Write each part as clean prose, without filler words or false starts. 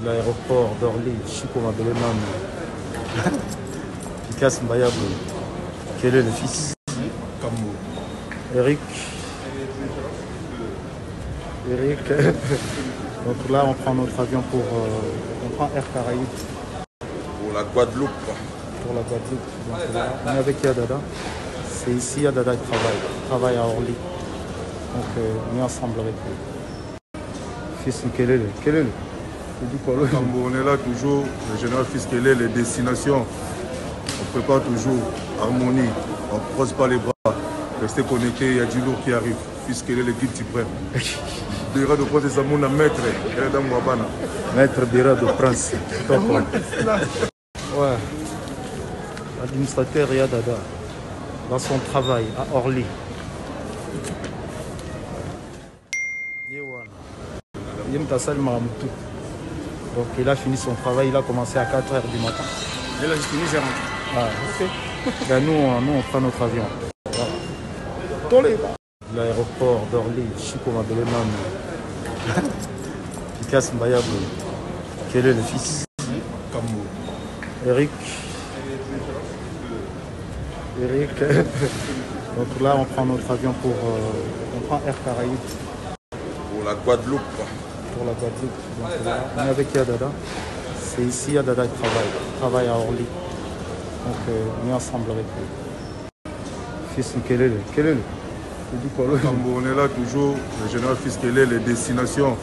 L'aéroport d'Orly, Chico Mabeleman, Picasso Mbayabo, quel est le fils? Eric. Donc là, on prend notre avion pour... on prend Air Caraïbes. Pour la Guadeloupe. Pour la Guadeloupe. Donc là, on est avec Yadada. C'est ici Yadada qui travaille à Orly. Donc on est ensemble avec lui. Fils Kelele. On est là toujours, le général Fils Kelele, les destinations. On prépare toujours harmonie, on ne croise pas les bras. Restez connectés, il y a du lourd qui arrive. Fils Kelele, le guide suprême. Bira de Prince Zamouna, maître. Maître Bira de Prince. Ouais. L'administrateur Yadada, dans son travail à Orly. Donc il a fini son travail, il a commencé à 4h du matin. Et là, j'ai fini, j'ai rentré. Ah, ok. Ben, nous, on prend notre avion. Voilà. L'aéroport d'Orly, Chico Mabeleman, Picasso Mbayabo, quel est le fils? Eric. Donc là, on prend notre avion pour... on prend Air Caraïbes. Pour la Guadeloupe. Pour la Guadeloupe. Donc là, on est avec Yadada. C'est ici Yadada qui travaille à Orly. Donc on est ensemble avec lui. Fils Kelele. On est là toujours, le général Fils Kelele, les destinations.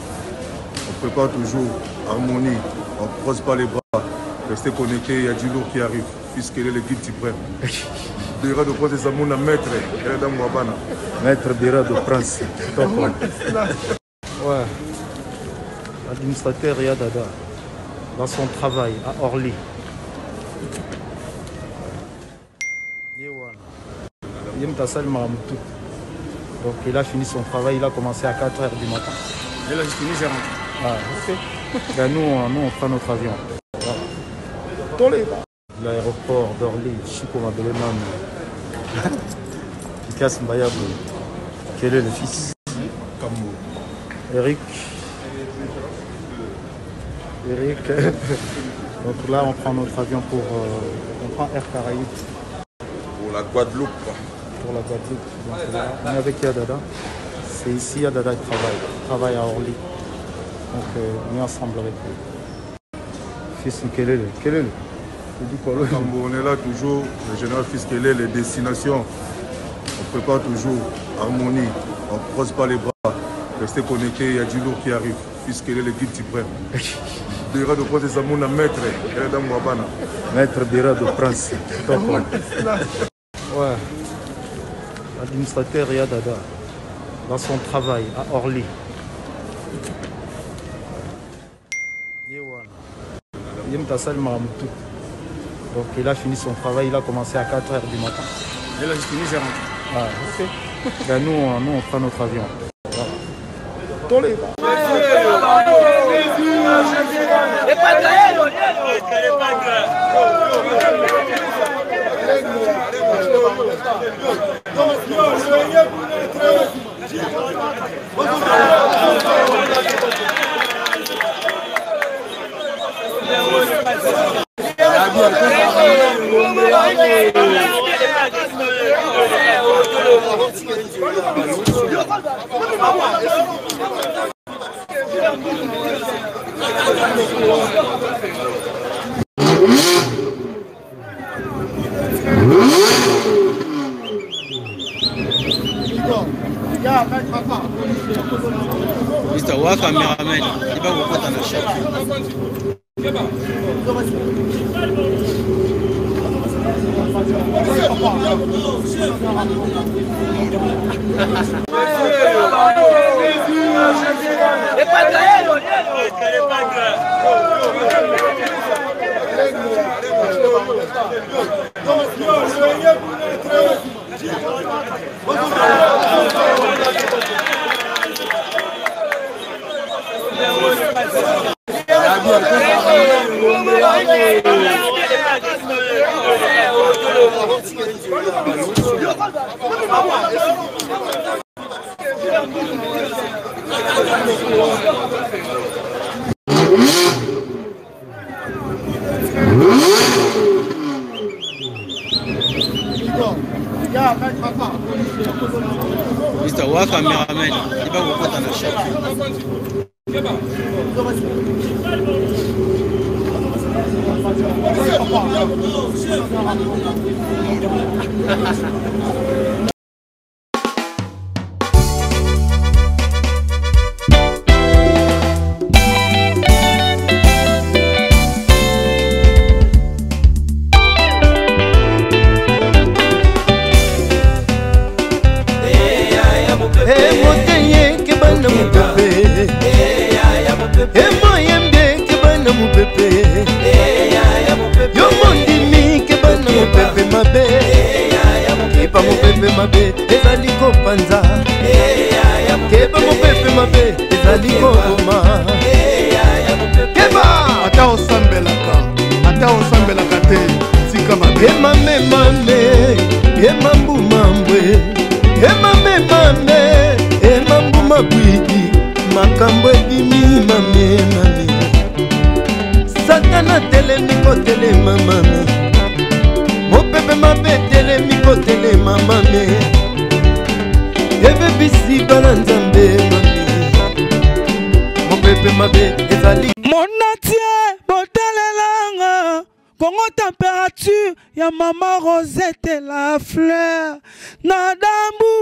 On prépare toujours harmonie, on ne croise pas les bras. Restez connectés, il y a du lourd qui arrive. Fils Kelele, le guide suprême. Bira de Prince Zamouna, maître. Maître Bira de Prince. Ouais. L'administrateur Yadada, dans son travail à Orly. Donc il a fini son travail, il a commencé à 4h du matin. Et là, j'ai fini, j'ai rentré. Ah, ok. Ben, nous, on prend notre avion. Voilà. L'aéroport d'Orly, Chico Mabeleman, Picasso Mbayabo, quel est le fils? Eric. Donc là, on prend notre avion pour... on prend Air Caraïbes. Pour la Guadeloupe. Pour la Guadeloupe. Donc là, on est avec Yadada. C'est ici Yadada qui travaille à Orly. Donc on est ensemble avec lui. Fils Kelele. On est là toujours, le général Fils Kelele, les destinations. On prépare toujours harmonie, on ne croise pas les bras. Restez connectés, il y a du lourd qui arrive. Fils Kelele, le guide suprême. Bira de Prince Zamouna, maître. Maître Bira de Prince. Ouais. L'administrateur Yadada, dans son travail à Orly. Donc il a fini son travail, il a commencé à 4h du matin. Et là, j'ai fini, j'ai rentré. Ah, ok. Ben, nous, on prend notre avion. Voilà. Mr. Wa cameraman, il va vous prendre la chaîne. caméraman, il va vous dans la chatte. Satana telemiko telema mame, mopepe mabe telemiko telema mame, ebe bisi balanzambe mame, mopepe mabe ezali. Monatie botelelanga, Congo température ya maman Rosette la fleur nadambu.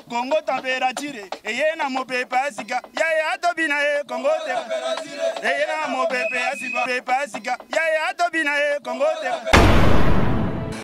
Congo température eyena mopepe asika ya tobina e Congo température eyena mopepe asika pepe asika ya tobina e Congo température.